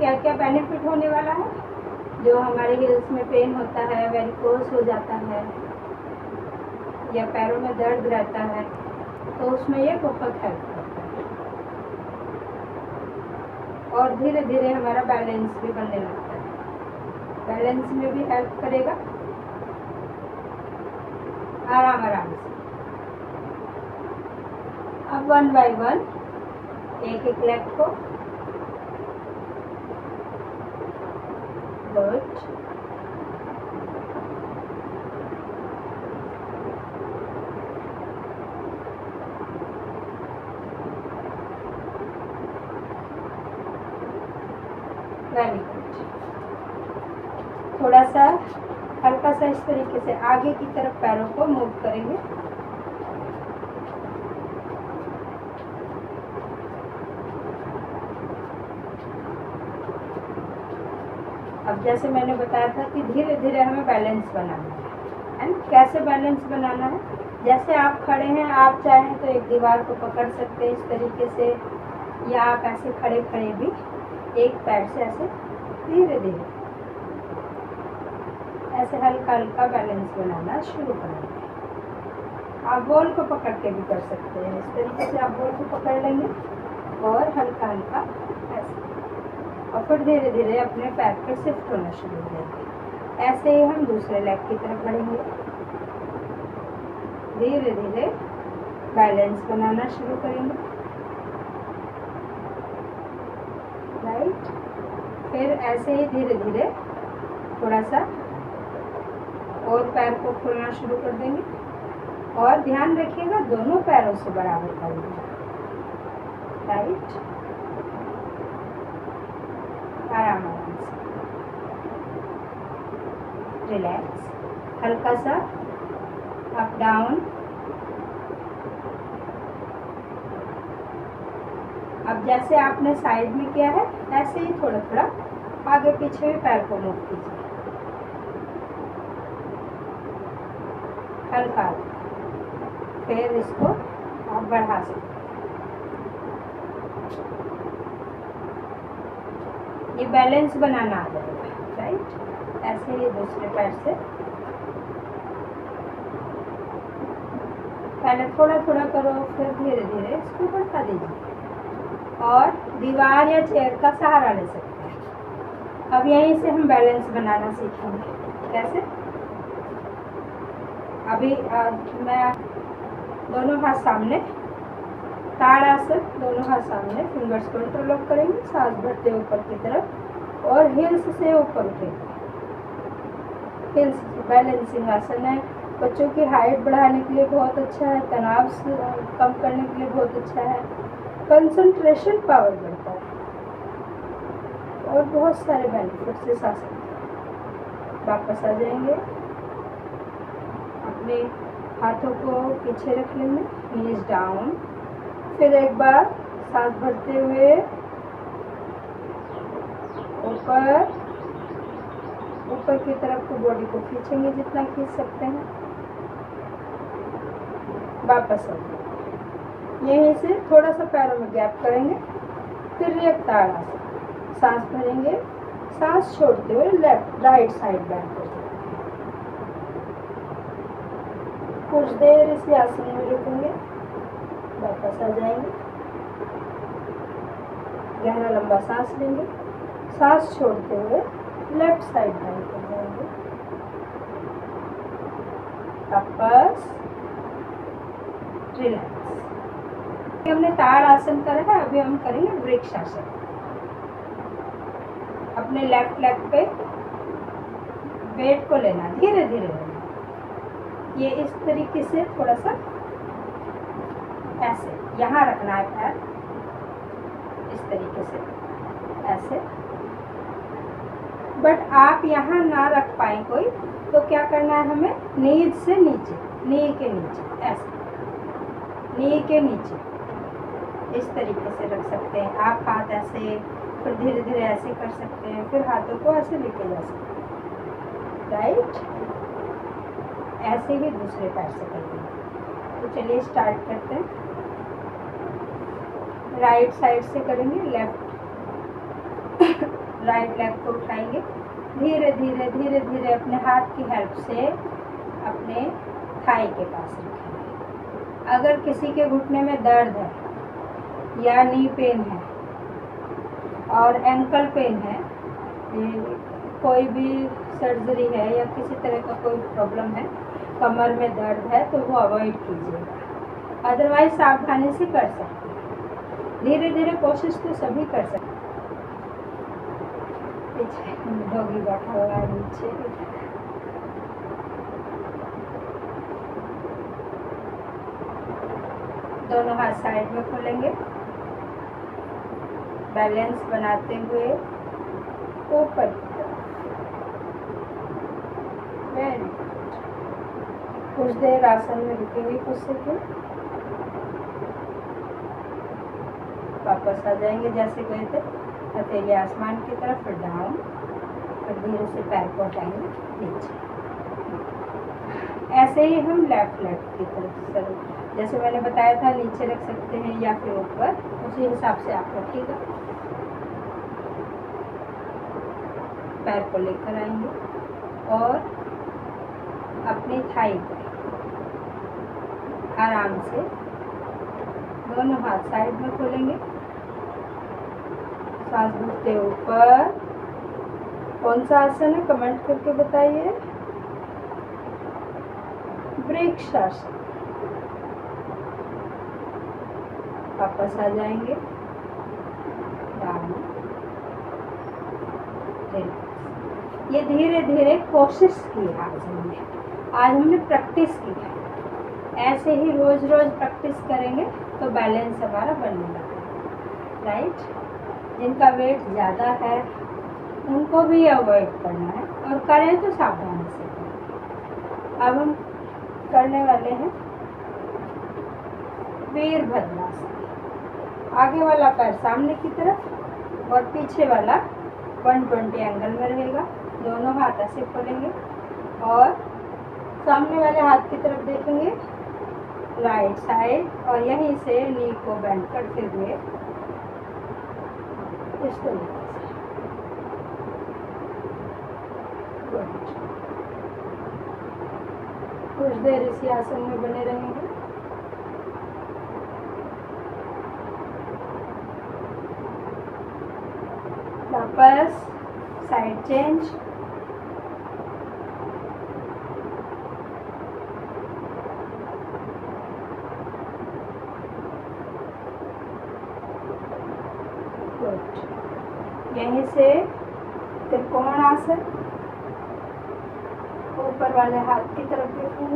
क्या क्या बेनिफिट होने वाला है। जो हमारे हिल्स में पेन होता है, वेरिकोस हो जाता है या पैरों में दर्द रहता है, तो उसमें ये बहुत हेल्प करता है। और धीरे धीरे हमारा बैलेंस भी बनने लगता है, बैलेंस में भी हेल्प करेगा। आराम आराम से अब 1 बाय 1 एक एक लेग को गुड, वेरी गुड। थोड़ा सा हल्का सा इस तरीके से आगे की तरफ पैरों को मूव करेंगे। अब जैसे मैंने बताया था कि धीरे धीरे हमें बैलेंस बनाना है। एंड कैसे बैलेंस बनाना है, जैसे आप खड़े हैं, आप चाहें तो एक दीवार को पकड़ सकते हैं इस तरीके से, या आप ऐसे खड़े खड़े भी एक पैर से ऐसे धीरे धीरे ऐसे हल्का हल्का बैलेंस बनाना शुरू करेंगे। आप बॉल को पकड़ के भी कर सकते हैं, इस तरीके से आप बॉल को पकड़ लेंगे और हल्का हल्का ऐसे, और फिर धीरे धीरे अपने पैर पे शिफ्ट होना शुरू हो जाएंगे। ऐसे ही हम दूसरे लेग की तरफ बढ़ेंगे, धीरे धीरे बैलेंस बनाना शुरू करेंगे। राइट, फिर ऐसे ही धीरे धीरे थोड़ा सा और पैर को खोलना शुरू कर देंगे, और ध्यान रखिएगा दोनों पैरों से बराबर करेंगे। राइट, आराम आराम से रिलैक्स, हल्का सा अप डाउन। अब जैसे आपने साइड में किया है, ऐसे ही थोड़ा थोड़ा आगे पीछे भी पैर को मूव कीजिए, हल्का हल्का। फिर इसको आप बढ़ा सकते हैं। ये बैलेंस बनाना आ जाएगा। राइट, ऐसे ही दूसरे पैर से पहले थोड़ा थोड़ा करो, फिर धीरे धीरे इसको बढ़ा दीजिए, और दीवार या चेयर का सहारा ले सकते हैं। अब यहीं से हम बैलेंस बनाना सीखेंगे। कैसे? अभी मैं दोनों हाथ सामने, ताड़ासन, दोनों हाथ सामने, फिंगर्स को इंटरलॉक करेंगे, सांस भरते ऊपर की तरफ और हिल्स से ऊपर उठेंगे। हिल्स बैलेंसिंग आसन है, बच्चों की हाइट बढ़ाने के लिए बहुत अच्छा है, तनाव कम करने के लिए बहुत अच्छा है, कंसंट्रेशन पावर बढ़ता है, और बहुत सारे बेनिफिट्स इस आसन। वापस आ जाएंगे, अपने हाथों को पीछे रख लेंगे, नीज डाउन। फिर एक बार सांस भरते हुए ऊपर ऊपर की तरफ को बॉडी को खींचेंगे जितना खींच सकते हैं। वापस आ जाएंगे, यहीं से थोड़ा सा पैरों में गैप करेंगे, फिर एक ताड़ासन, सांस भरेंगे, सांस छोड़ते हुए लेफ्ट राइट साइड बैंड कर सकते हैं। कुछ देर इस आसन में रुकेंगे, वापस आ जाएंगे, गहरा लंबा सांस लेंगे, सांस छोड़ते हुए लेफ्ट साइड बैंड कर जाएंगे, वापस रिलैक्स। हमने ताड़ आसन करा है, अभी हम करेंगे वृक्ष आसन। अपने लेफ्ट लेग पे वेट को लेना, धीरे धीरे लेना, ये इस तरीके से थोड़ा सा ऐसे यहाँ रखना है पैर, इस तरीके से ऐसे। बट आप यहाँ ना रख पाए कोई, तो क्या करना है हमें, नीज से नीचे, नी के नीचे ऐसे, नी के नीचे इस तरीके से रख सकते हैं आप। हाथ ऐसे, फिर धीरे धीरे ऐसे कर सकते हैं, फिर हाथों को ऐसे लेके जा सकते हैं। राइट, ऐसे ही दूसरे पैर से करते हैं। तो चलिए स्टार्ट करते हैं। राइट साइड से करेंगे, लेफ्ट राइट लेग को उठाएंगे, धीरे धीरे धीरे धीरे अपने हाथ की हेल्प से अपने थाई के पास रखेंगे। अगर किसी के घुटने में दर्द है या नी पेन है और एंकल पेन है, कोई भी सर्जरी है या किसी तरह का कोई प्रॉब्लम है, कमर में दर्द है, तो वो अवॉइड कीजिएगा। अदरवाइज सावधानी से कर सकते हैं, धीरे धीरे कोशिश तो सभी कर सकते हैं। पीछे डॉगी बैठा हुआ है नीचे। दोनों हाथ साइड में खोलेंगे, बैलेंस बनाते हुए ऊपर की तरफ। Very good. कुछ देर आसन में रुकेंगे, कुछ सेकंड, वापस आ जाएंगे जैसे गए थे, हथेली आसमान की तरफ, फिर डाउन, फिर धीरे से पैर को हटाएंगे नीचे। ऐसे ही हम लेफ्ट लेग की तरफ से, जैसे मैंने बताया था, नीचे रख सकते हैं या फिर ऊपर, उसी हिसाब से आप रखिएगा। पैर को लेकर आएंगे और अपनी थाई पर आराम से दोनों हाथ साइड में खोलेंगे, सांस भरते ऊपर। कौन सा आसन है कमेंट करके बताइए। वृक्षासन। वापस आ जाएंगे, ये धीरे धीरे कोशिश की है आज हमने प्रैक्टिस की है। ऐसे ही रोज रोज प्रैक्टिस करेंगे तो बैलेंस हमारा बनने लगेगा, राइट। जिनका वेट ज़्यादा है उनको भी अवॉइड करना है, और करें तो सावधानी से करें। अब हम करने वाले हैं वीरभद्रासन। आगे वाला पैर सामने की तरफ और पीछे वाला 120 एंगल में रहेगा। दोनों हाथ ऐसे खोलेंगे और सामने वाले हाथ की तरफ देखेंगे, राइट साइड, और यहीं से नी को बेंड करते हुए इस तरीके से। कुछ देर इसी आसन में बने रहेंगे। वापस साइड चेंज, यहीं से त्रिकोण आसन, ऊपर वाले हाथ की तरफ देखो,